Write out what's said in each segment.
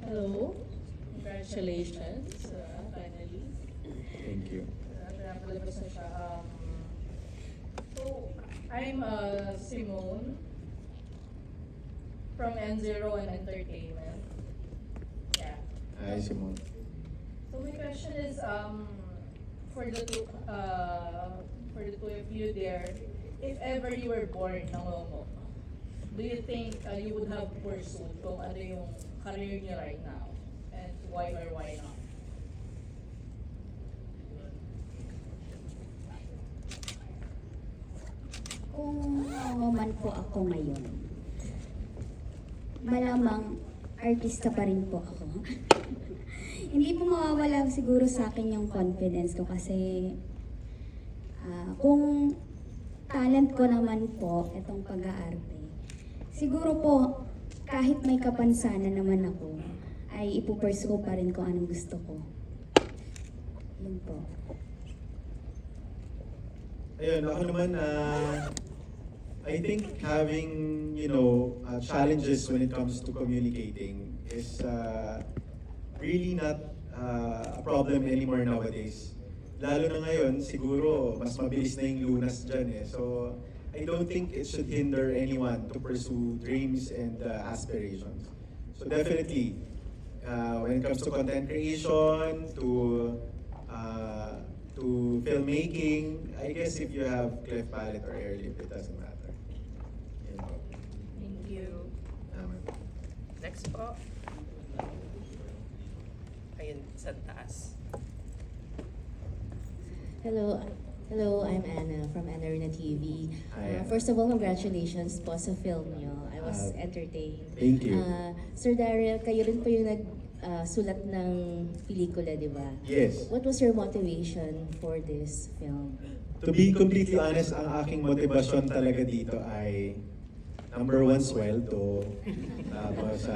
Hello. Congratulations, finally. Thank you. Napalabas na siya. So, I'm Simone from N01 Entertainment. Yeah. Hi, Simon. So my question is, for the two, for the two of you there, if ever you were born ng Momo, do you think you would have pursued kung ano yung career niyo right now? And why or why not? Kung man po ako ngayon, malamang artista pa rin po ako. Hindi po mawawala siguro sa akin yung confidence ko kasi kung talent ko naman po itong pag-aarte, siguro po kahit may kapansanan naman ako, ay ipupursue ko pa rin kung anong gusto ko. Yun po. Ayun, ako naman, I think having, challenges when it comes to communicating is really not a problem anymore nowadays. Lalo na ngayon, siguro, mas mabilis na yung lunas dyan eh. So, I don't think it should hinder anyone to pursue dreams and aspirations. So definitely, when it comes to content creation, to filmmaking, I guess if you have cleft palate or air lip, it doesn't matter. Yun po. Thank you. Tama. Next po. Ayun, sa taas. Hello, I'm Anna from Anarina TV. Hi, Anna. First of all, congratulations po sa film niyo. I was entertained. Thank you. Sir Daryl, kayo rin po yung nagsulat ng pelikula, di ba? Yes. What was your motivation for this film? To be completely honest, ang aking motivasyon talaga dito ay number one, sweldo. Tapos,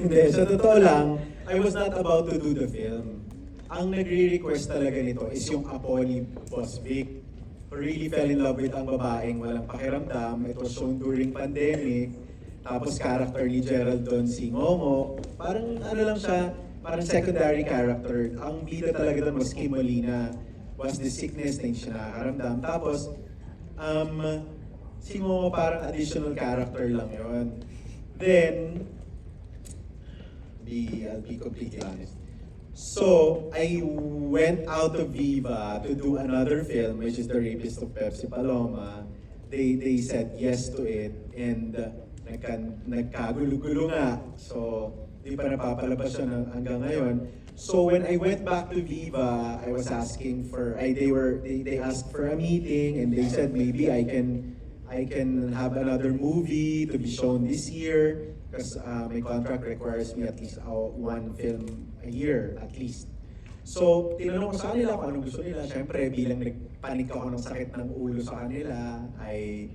hindi, sa totoo lang, I was not about to do the film. Ang nagre-request talaga nito is yung apo ni Boss Vic, who really fell in love with ang babaeng walang pakiramdam. It was shown during pandemic. Tapos character ni Gerald doon si Momo. Parang ano lang siya, parang secondary character. Ang bida talaga doon was Kim Molina. Was the sickness na hindi siya nakakaramdam. Tapos, si Momo parang additional character lang yon. Then, I'll be completely honest. So, I went out of Viva to do another film, which is The Rapist of Pepsi Paloma. They said yes to it, and nagkagulo-gulo nga. So, di pa napapalabas siya hanggang ngayon. So, when I went back to Viva, I was asking for, they asked for a meeting, and they said maybe I can have another movie to be shown this year. Because my contract requires me at least one film a year, at least. So, tinanong ko sa kanila kung anong gusto nila. Siyempre, bilang nagpanik ako ng sakit ng ulo sa kanila, I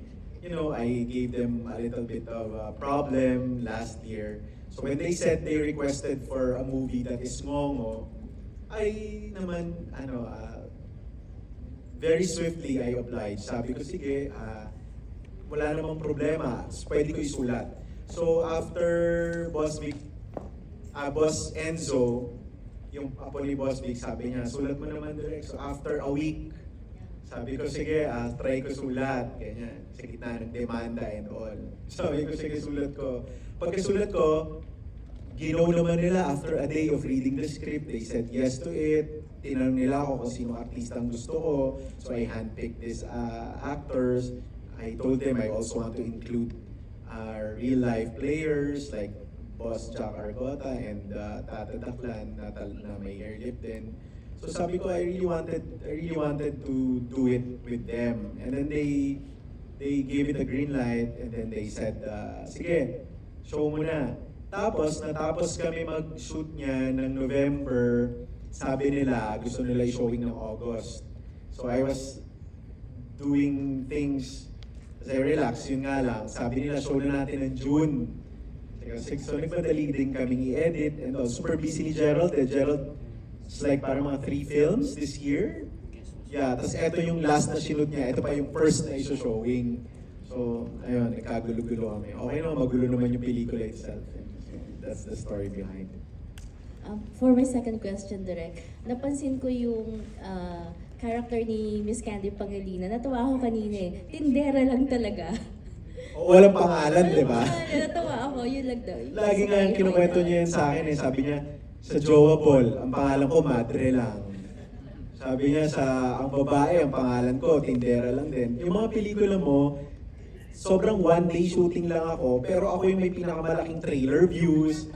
gave them a little bit of a problem last year. So, when they said they requested for a movie that is ngongo, I naman, very swiftly I applied. Sabi ko, sige, wala namang problema. Pwede ko isulat. So after Boss Enzo, yung apo ni Boss Vic, sabi niya, sulat mo naman direct. So after a week, sabi ko, sige, try ko sulat. Ganyan, sa gitna ng demanda and all. Sabi ko, sige, sulat ko. Pagkasulat ko, ginaw naman nila after a day of reading the script. They said yes to it. Tinanong nila ako kung sino artistang gusto ko. So I handpicked these actors. I told them I also want to include real life players like Boss Jack Argota and Tata Daklan na may air lip din. So sabi ko I really wanted to do it with them. And then they gave it a green light and then they said, sige, show mo na. Tapos natapos kami mag-shoot niya ng November. Sabi nila gusto nila i-showing ng August. So I was doing things as I relax, yun nga lang. Sabi nila, show na natin ng June. So nagmadali din kaming i-edit and all. Super busy ni Gerald. Gerald, it's like parang mga 3 films this year. Yeah, tapos eto yung last na sinod niya. Ito pa yung first na iso-showing. So, ayun, nagkagulo-gulo kami. Okay naman, magulo naman yung pelikula itself. that's the story behind it. For my second question, Direk, napansin ko yung character ni Miss Candy Pangilinan. Natawa ako kanina eh. Tindera lang talaga. O, walang pangalan, di ba? Natawa ako, yun lang daw. Lagi nga yung kinukwento niya yan sa akin eh. Sabi niya, sa Jowa Paul, ang pangalan ko Madre lang. Sabi niya sa ang babae, ang pangalan ko Tindera lang din. Yung mga pelikula mo, sobrang one-day shooting lang ako, pero ako yung may pinakamalaking trailer views.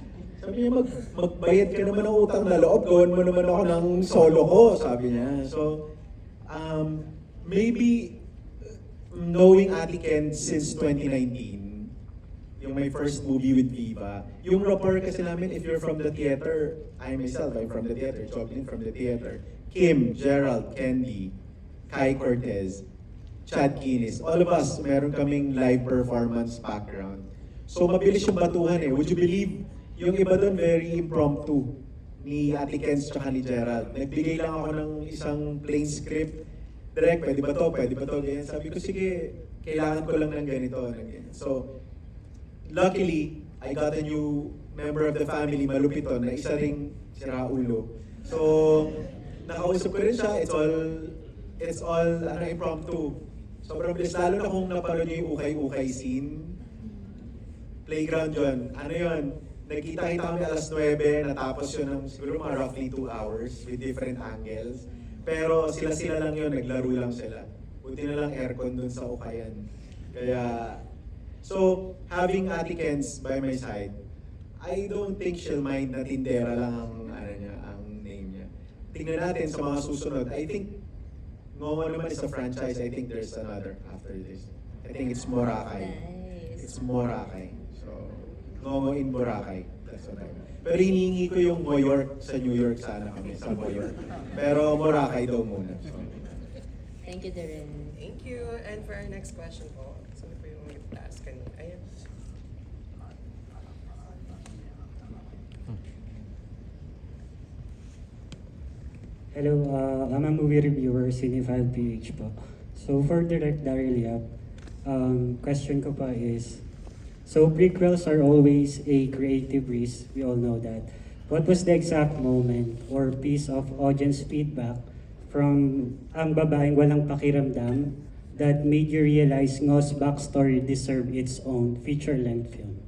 Sabi niya, magbayad ka naman ng utang na loob, gawin mo naman ako ng solo ko, sabi niya. So, maybe knowing Ate Ken since 2019, yung my first movie with Viva, yung rapport kasi namin, if you're from the theater, I myself, I'm from the theater, Joplin from the theater, Kim, Gerald, Candy, Kai Cortez, Chad Kinis, all of us, meron kaming live performance background. So mabilis yung batuhan eh. Would you believe, yung iba doon very impromptu ni Ate Kenz tsaka ni Gerald. Nagbigay lang ako ng isang plain script. Direct, pwede ba to? Pwede ba to? Ganyan. Sabi ko, sige, kailangan ko lang ng ganito. Ng ganyan. So, luckily, I got a new member of the family, malupit to, na isa ring si Raulo. So, nakausap ko rin siya. It's all impromptu. Sobrang bilis. Lalo na kung napanood niyo yung ukay-ukay scene. Playground yun. Ano yun? Nagkita-kita kami alas 9, natapos yun ng siguro mga roughly 2 hours with different angles. Pero sila-sila lang yun, naglaro lang sila. Buti na lang aircon dun sa ukayan. Kaya, so, having Ate Kenz by my side, I don't think she'll mind na Tindera lang ang name niya. Tingnan natin sa mga susunod. I think, Ngongo naman is a franchise. I think there's another after this. I think it's Boracay. Nice. It's Boracay. So, Ngongo in Boracay. That's what I mean. Pero hinihingi ko yung New York sa New York sana kami, sa New York. Pero Boracay daw muna. So. Thank you, Direk. Thank you. And for our next question po, sino po yung last kanina? Ayan. Hello, I'm a movie reviewer, Cinephile PH po. So for Direct Daryl Yap, question ko pa is, so prequels are always a creative risk, we all know that. What was the exact moment or piece of audience feedback from Ang Babaeng Walang Pakiramdam that made you realize Ngo's backstory deserved its own feature-length film?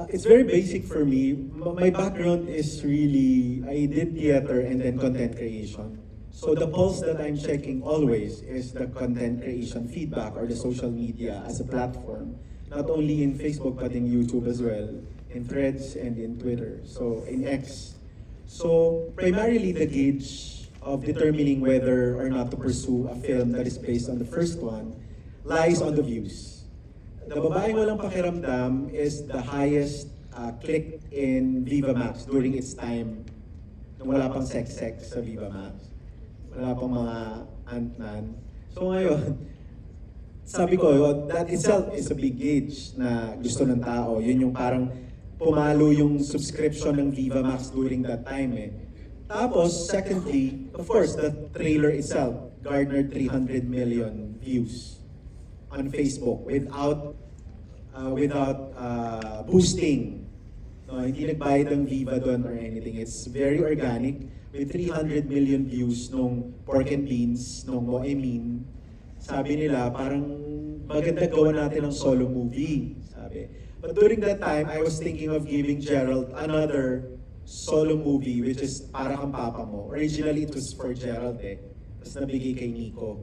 It's very basic for me. My background is really, I did theater and then content creation. So the pulse that I'm checking always is the content creation feedback or the social media as a platform. Not only in Facebook but in YouTube as well, in Threads and in Twitter, so in X. So primarily the gauge of determining whether or not to pursue a film that is based on the first one lies on the views. The Babaeng Walang Pakiramdam is the highest clicked in Viva Max during its time nung wala pang sex-sex sa Viva Max. Wala pang mga ant-nan. So ngayon, sabi ko, that itself is a big gauge na gusto ng tao. Yun yung parang pumalo yung subscription ng Viva Max during that time eh. Tapos, secondly, of course, the trailer itself garnered 300 million views on Facebook without boosting. No, hindi nagbayad ng Viva doon or anything. It's very organic with 300 million views nung Pork and Beans, nung Moemin. Sabi nila, parang maganda gawa natin ng solo movie. Sabi. But during that time, I was thinking of giving Gerald another solo movie which is Para Kang Papa Mo. Originally, it was for Gerald eh. Tapos nabigay kay Nico.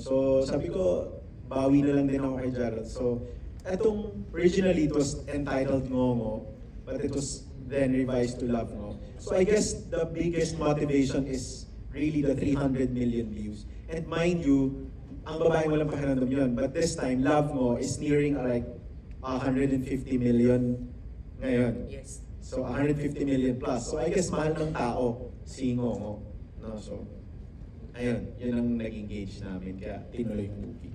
So sabi ko, bawi na lang din ako kay Gerald. So, etong originally it was entitled Ngongo, but it was then revised to Love Ngo. So I guess the biggest motivation is really the 300 million views. And mind you, Ang Babaeng Walang Pakiramdam yun. But this time, Love Ngo is nearing like 150 million ngayon. Yes. So 150 million plus. So I guess mahal ng tao si Ngongo. No? So, ayun, yun ang naging gauge namin. Kaya tinuloy yung movie.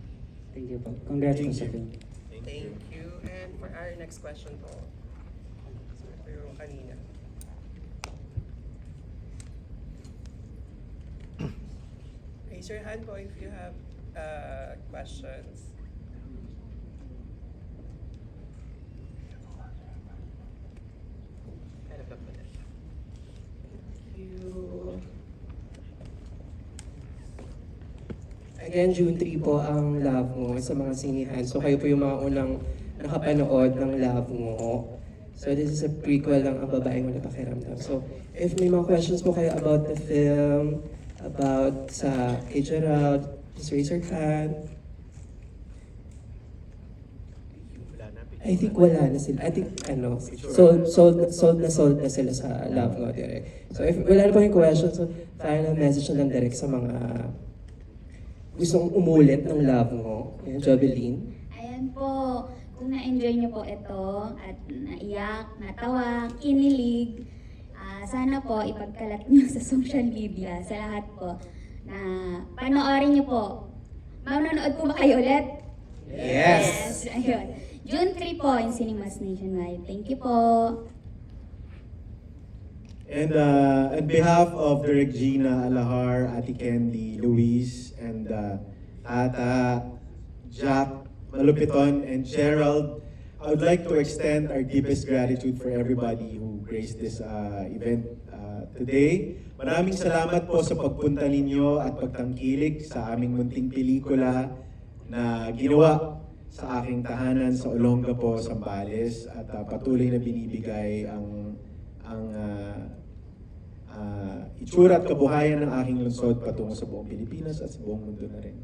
Thank you po. Congrats po Thank sa you. film. Thank you. And for our next question po, sino po yung kanina? Raise your hand po if you have questions. Then June 3 po ang Love Mo sa mga sinihan. So kayo po yung mga unang nakapanood ng Love Mo. So this is a prequel ng Ang Babaeng Walang Pakiramdam. So if may mga questions po kayo about the film, about sa kay Gerald, just raise your hand. I think wala na sila. I think sold na sila sa Love Mo direct. So if wala na po yung questions, so final message na lang direct sa mga gustong umulit ng Love Mo. Yan, Jobeline. Ayan po, kung na-enjoy niyo po ito at naiyak, natawa, kinilig, sana po ipagkalat niyo sa social media, sa lahat po, na panoorin niyo po. Manonood po ba kayo ulit? Yes! Ayun. June 3 po in Cinemas Nationwide. Thank you po. And on behalf of Direk Gina Alahar, Ate Candy, Luis, and Tata, Jack, Malupiton, and Gerald, I would like to extend our deepest gratitude for everybody who graced this event today. Maraming salamat po sa pagpunta ninyo at pagtangkilik sa aming munting pelikula na ginawa sa aking tahanan sa Olongapo, Zambales, at patuloy na binibigay ang itsura at kabuhayan ng aking lungsod patungo sa buong Pilipinas at sa buong mundo na rin.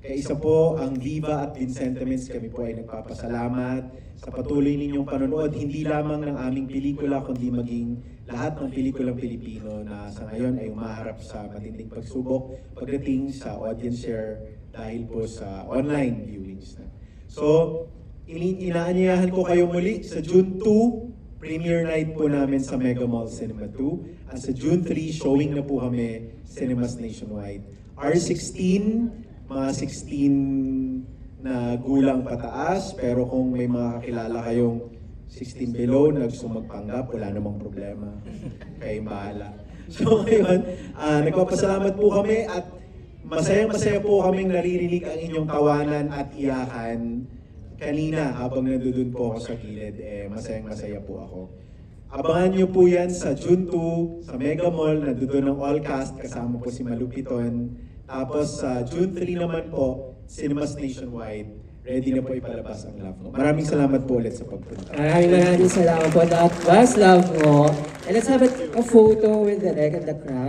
Kaya isa po ang Viva at Vincentiments, kami po ay nagpapasalamat sa patuloy ninyong panonood, hindi lamang ng aming pelikula, kundi maging lahat ng pelikulang Pilipino na sa ngayon ay umaharap sa matinding pagsubok pagdating sa audience share dahil po sa online viewings na. So, inaanyayahan ko kayo muli sa June 2, premiere night po namin sa Mega Mall Cinema 2. At sa June 3, showing na po kami Cinemas Nationwide. R16, mga 16 na gulang pataas, pero kung may mga kakilala kayong 16 below na gusto magpanggap, wala namang problema. Kayo bahala. So ngayon, nagpapasalamat po kami at masaya-masaya po kaming naririnig ang inyong tawanan at iyakan. Kanina, habang nandun po ako sa gilid, masayang-masaya po ako. Abangan niyo po yan sa June 2, sa Mega Mall, nandun ang all cast, kasama po si Malupiton. Tapos sa June 3 naman po, Cinemas Nationwide, ready na po ipalabas ang Love Mo. Maraming salamat po ulit sa pagpunta. Maraming salamat po. That was Love Mo. And let's have a photo with the Direk and the crowd.